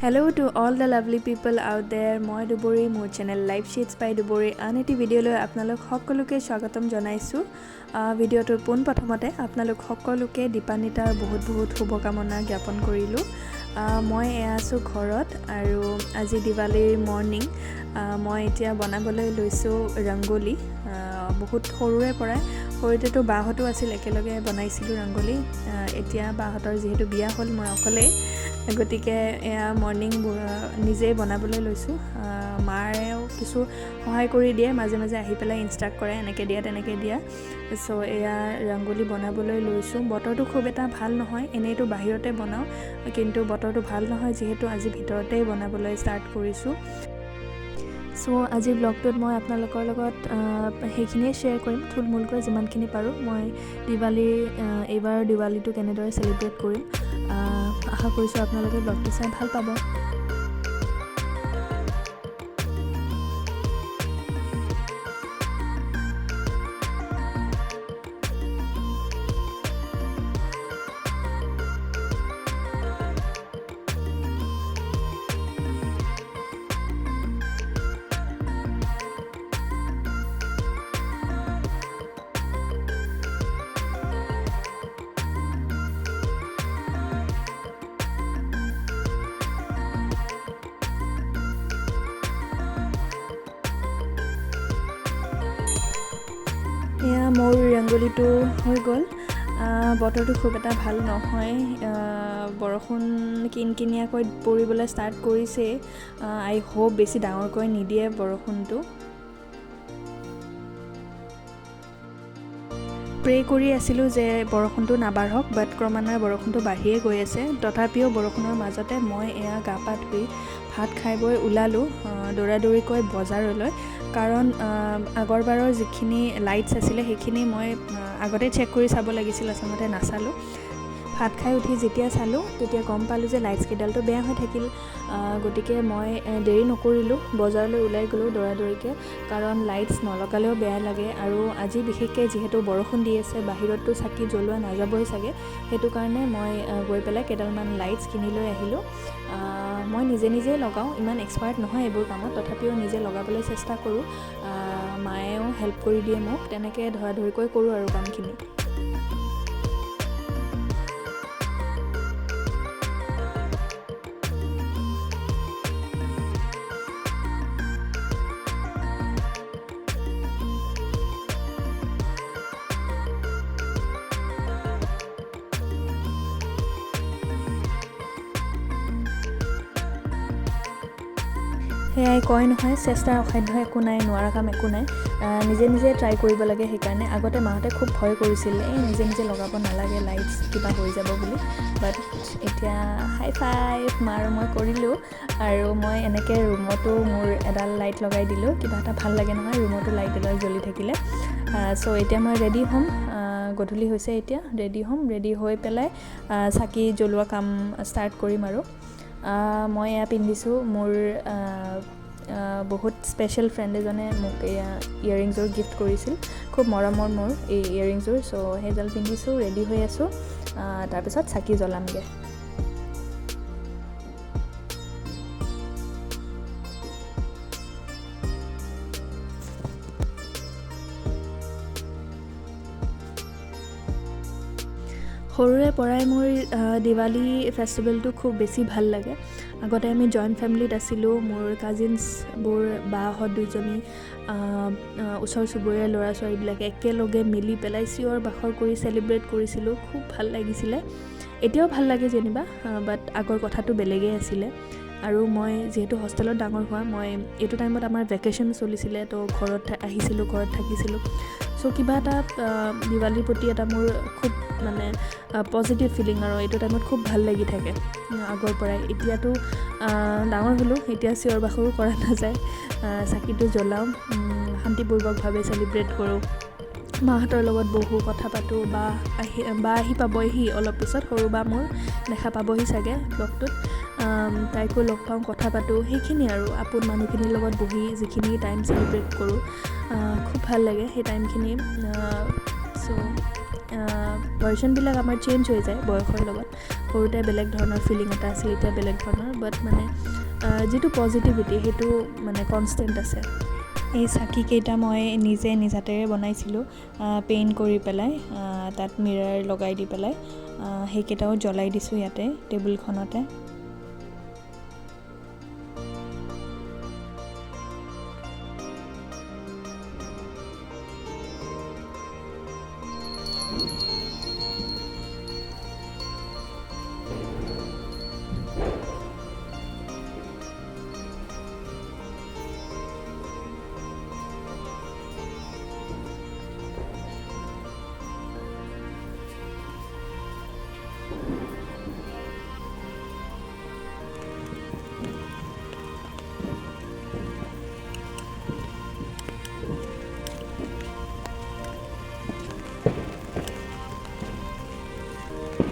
Hello to all the lovely people out there. মই দুবৰি মোৰ channel life শেডছ বাই দুবৰি আন এটি ভিডিঅ'লৈ আপোনালোক সকলোকে স্বাগতম জনাইছোঁ। ভিডিঅ'টোৰ পোনপ্ৰথমতে আপোনালোক সকলোকে দীপান্বিতাৰ বহুত শুভকামনা জ্ঞাপন কৰিলোঁ। মই আছোঁ ঘৰত আৰু আজি দিৱালীৰ মৰ্নিং মই এতিয়া বনাবলৈ লৈছোঁ ৰংগোলী। বহুত সৰুৰে পৰাই সৰুতেতো বাহঁতো আছিল, একেলগে বনাইছিলোঁ ৰংগোলী। এতিয়া বাহঁতৰ যিহেতু বিয়া হ'ল, মই অকলেই, গতিকে এয়া মৰ্নিং নিজেই বনাবলৈ লৈছোঁ। মায়েও কিছু সহায় কৰি দিয়ে, মাজে মাজে আহি পেলাই ইনষ্ট্ৰাক্ট কৰে, এনেকৈ দিয়া তেনেকৈ দিয়া। চ' এয়া ৰংগোলী বনাবলৈ লৈছোঁ। বতৰটো খুব এটা ভাল নহয়, এনেইতো বাহিৰতে বনাওঁ, কিন্তু বতৰটো ভাল নহয় যিহেতু আজি ভিতৰতেই বনাবলৈ ষ্টাৰ্ট কৰিছোঁ। চ' আজিৰ ব্লগটোত মই আপোনালোকৰ লগত সেইখিনিয়ে শ্বেয়াৰ কৰিম, থুলমূলকৈ যিমানখিনি পাৰোঁ। মই এইবাৰ দিৱালীটো কেনেদৰে চেলিব্ৰেট কৰিম, আশা কৰিছোঁ আপোনালোকে ব্লগটো চাই ভাল পাব। এয়া মোৰ ৰংগোলীটো হৈ গ'ল। বতৰটো খুব এটা ভাল নহয়, বৰষুণ কিনকিনীয়াকৈ পৰিবলৈ ষ্টাৰ্ট কৰিছেই। আই হোপ বেছি ডাঙৰকৈ নিদিয়ে বৰষুণটো। প্ৰে কৰি আছিলোঁ যে বৰষুণটো নাবাঢ়ক, বাট ক্ৰমান্বয়ে বৰষুণটো বাঢ়িয়ে গৈ আছে। তথাপিও বৰষুণৰ মাজতে মই এয়া গা পা ধুই ভাত খাই বৈ ওলালোঁ দৌৰাদৌৰিকৈ বজাৰলৈ। কাৰণ আগৰবাৰৰ যিখিনি লাইটছ আছিলে সেইখিনি মই আগতে চেক কৰি চাব লাগিছিল, আচলতে নাচালোঁ। ভাত খাই উঠি যেতিয়া চালোঁ তেতিয়া গম পালোঁ যে লাইটছকেইডালটো বেয়া হৈ থাকিল। গতিকে মই দেৰি নকৰিলোঁ, বজাৰলৈ ওলাই গ'লোঁ দৌৰাদৌৰিকৈ, কাৰণ লাইটছ নলগালেও বেয়া লাগে। আৰু আজি বিশেষকৈ যিহেতু বৰষুণ দি আছে, বাহিৰততো চাকি জ্বলোৱা নাযাবই চাগে, সেইটো কাৰণে মই গৈ পেলাই কেইডালমান লাইটছ কিনি লৈ আহিলোঁ। মই নিজে লগাওঁ, ইমান এক্সপাৰ্ট নহয় এইবোৰ কামত, তথাপিও নিজে লগাবলৈ চেষ্টা কৰোঁ। মায়েও হেল্প কৰি দিয়ে মোক, তেনেকৈ ধৰাধৰিকৈ কৰোঁ আৰু কামখিনি। সেয়াই কয় নহয়, চেষ্টাৰ অসাধ্য একো নাই, নোৱাৰা কাম একো নাই। নিজে ট্ৰাই কৰিব লাগে। সেইকাৰণে আগতে মাহঁতে খুব ভয় কৰিছিল, নিজে লগাব নালাগে, লাইটছ কিবা হৈ যাব বুলি। বাট এতিয়া হাই ফাইভ, মা আৰু মই কৰিলোঁ। আৰু মই এনেকৈ ৰুমতো মোৰ এডাল লাইট লগাই দিলোঁ, কিবা এটা ভাল লাগে নহয় ৰুমতো লাইট এডাল জ্বলি থাকিলে। চ' এতিয়া মই ৰেডি হ'ম, গধূলি হৈছে এতিয়া, ৰেডি হৈ পেলাই চাকি জ্বলোৱা কাম ষ্টাৰ্ট কৰিম। আৰু মই এয়া পিন্ধিছোঁ, মোৰ বহুত স্পেচিয়েল ফ্ৰেণ্ড এজনে মোক এয়া ইয়েৰিংযোৰ গিফ্ট কৰিছিল, খুব মৰমৰ মোৰ এই ইয়েৰিংযোৰ। চ' সেইডাল পিন্ধিছোঁ, ৰেডি হৈ আছোঁ, তাৰপিছত চাকি জ্বলামগৈ। সৰুৰে পৰাই মোৰ দিৱালী ফেষ্টিভেলটো খুব বেছি ভাল লাগে। আগতে আমি জইণ্ট ফেমিলিত আছিলোঁ, মোৰ কাজিনছবোৰ, বাহঁত দুজনী, ওচৰ চুবুৰীয়া ল'ৰা ছোৱালীবিলাকে একেলগে মিলি পেলাই চিঞৰ বাখৰ কৰি চেলিব্ৰেট কৰিছিলোঁ, খুব ভাল লাগিছিলে। এতিয়াও ভাল লাগে যেনিবা, বাট আগৰ কথাটো বেলেগেই আছিলে। আৰু মই যিহেতু হোষ্টেলত ডাঙৰ হোৱা, মই এইটো টাইমত আমাৰ ভেকেশ্যন চলিছিলে, তো ঘৰত আহিছিলোঁ, ঘৰত থাকিছিলোঁ। চ' কিবা এটা দিৱালীৰ প্ৰতি এটা মোৰ খুব মানে পজিটিভ ফিলিং, আৰু এইটো টাইমত খুব ভাল লাগি থাকে আগৰ পৰাই। এতিয়াতো ডাঙৰ হ'লোঁ, এতিয়া চিঞৰ বাখৰো কৰা নাযায়, চাকিটো জ্বলাওঁ, শান্তিপূৰ্বকভাৱে চেলিব্ৰেট কৰোঁ। মাহঁতৰ লগত বহোঁ, কথা পাতোঁ। বা আহি পাবহি অলপ পিছত, সৰু বা মোৰ দেখা পাবহি চাগে ব্লগটোত। তাইকো লগ পাওঁ, কথা পাতোঁ, সেইখিনি আৰু আপোন মানুহখিনিৰ লগত বহি যিখিনি টাইম চেলিব্ৰেট কৰোঁ, খুব ভাল লাগে সেই টাইমখিনি। চ' ভাৰ্চনবিলাক আমাৰ চেঞ্জ হৈ যায় বয়সৰ লগত সৰুতে বেলেগ ধৰণৰ ফিলিং এটা আছিল এতিয়া বেলেগ ধৰণৰ বাট মানে যিটো পজিটিভিটি সেইটো মানে কনষ্টেণ্ট আছে এই চাকিকেইটা মই নিজে নিজ হাতেৰে বনাইছিলোঁ পেইণ্ট কৰি পেলাই তাত মিৰাৰ লগাই দি পেলাই সেইকেইটাও জ্বলাই দিছোঁ ইয়াতে টেবুলখনতে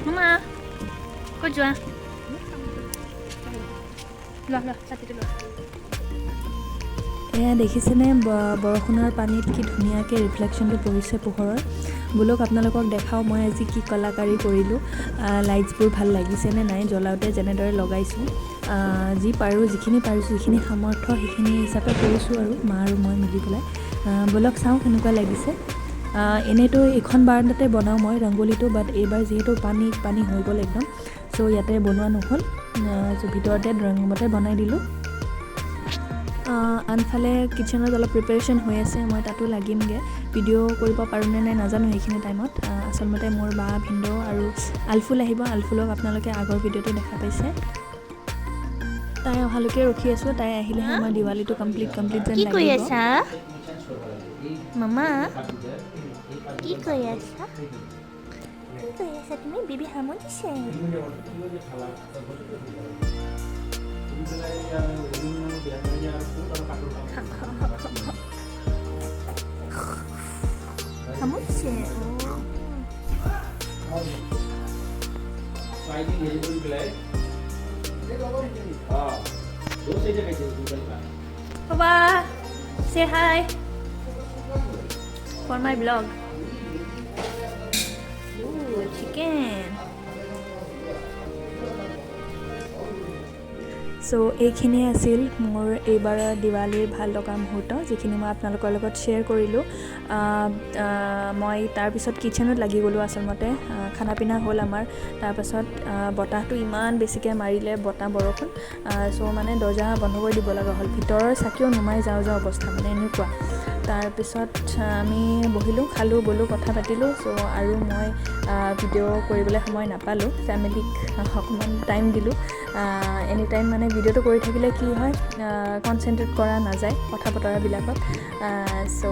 Mama, kau jual? Loh, satu dulu. এয়া দেখিছেনে বৰষুণৰ পানীত কি ধুনীয়াকৈ ৰিফ্লেকশ্যনটো পৰিছে পোহৰৰ বোলক আপোনালোকক দেখাওঁ মই আজি কি কলাকাৰী কৰিলোঁ লাইটছবোৰ ভাল লাগিছেনে নাই জ্বলাওঁতে যেনেদৰে লগাইছোঁ যি পাৰোঁ যিখিনি পাৰিছোঁ যিখিনি সামৰ্থ্য সেইখিনি হিচাপে কৰিছোঁ আৰু মা আৰু মই মিলি পেলাই বোলক চাওঁ কেনেকুৱা লাগিছে এনেইতো এইখন বাৰাণ্ডাতে বনাওঁ মই ৰংগলীটো বাট এইবাৰ যিহেতু পানী হৈ গ'ল একদম চ' ইয়াতে বনোৱা নহ'ল চ' ভিতৰতে ড্ৰয়িং ৰুমতে বনাই দিলোঁ আনফালে কিটচেনত অলপ প্ৰিপাৰেশ্যন হৈ আছে মই তাতো লাগিমগৈ ভিডিঅ' কৰিব পাৰোঁনে নাই নাজানো সেইখিনি টাইমত আচলতে মোৰ বা ভিনদেউ আৰু আলফুল আহিব আলফুলক আপোনালোকে আগৰ ভিডিঅ'টো দেখা পাইছে তাই অহালৈকে ৰখি আছোঁ তাই আহিলেহে আমাৰ দিৱালীটো কমপ্লিট যেন লাগিব কি কৰি আছা মামা কি কৰি আছা তুমি বিবি হামো দিছে হামো দিছে Papa, say hi for my vlog. Ooh, chicken. চ' এইখিনিয়ে আছিল মোৰ এইবাৰৰ দিৱালীৰ ভাল লগা মুহূৰ্ত যিখিনি মই আপোনালোকৰ লগত শ্বেয়াৰ কৰিলোঁ মই তাৰপিছত কিটচেনত লাগি গ'লোঁ আচলতে খানা পিনা হ'ল আমাৰ তাৰপাছত বতাহটো ইমান বেছিকৈ মাৰিলে বতাহ বৰষুণ চ' মানে দৰ্জা বন্ধ কৰি দিব লগা হ'ল ভিতৰৰ চাকিও নুমাই যাওঁ অৱস্থা মানে এনেকুৱা তাৰপিছত আমি বহিলোঁ খালোঁ বলোঁ কথা পাতিলোঁ চ' আৰু মই ভিডিঅ' কৰিবলৈ সময় নাপালোঁ ফেমিলিক অকণমান টাইম দিলোঁ এনি টাইম মানে ভিডিঅ'টো কৰি থাকিলে কি হয় কনচেনট্ৰেট কৰা নাযায় কথা বতৰাবিলাকত চ'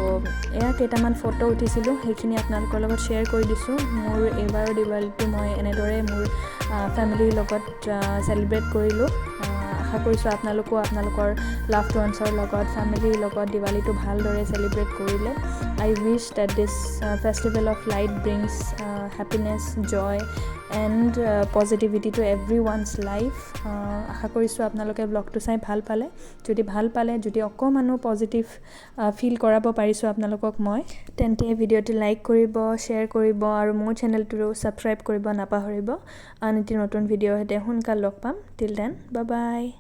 এয়া কেইটামান ফটো উঠিছিলোঁ সেইখিনি আপোনালোকৰ লগত শ্বেয়াৰ কৰি দিছোঁ মোৰ এইবাৰৰ দিৱালীটো মই এনেদৰে মোৰ ফেমিলিৰ লগত চেলিব্ৰেট কৰিলোঁ আশা কৰিছোঁ আপোনালোকো আপোনালোকৰ লাভড ওৱান্সৰ লগত ফেমিলিৰ লগত দিৱালীটো ভালদৰে চেলিব্ৰেট কৰিলে I wish that this festival of light brings happiness joy and positivity to every one's life আশা কৰিছোঁ আপোনালোকে ব্লগটো চাই ভাল পালে যদি অকণমানো পজিটিভ ফিল কৰাব পাৰিছোঁ আপোনালোকক মই তেন্তে ভিডিঅ'টো লাইক কৰিব শ্বেয়াৰ কৰিব আৰু মোৰ চেনেলটো ছাবস্ক্ৰাইব কৰিব নাপাহৰিব আন এটি নতুন ভিডিঅ'ৰ সৈতে সোনকালে লগ পাম টিল দেন বাই বাই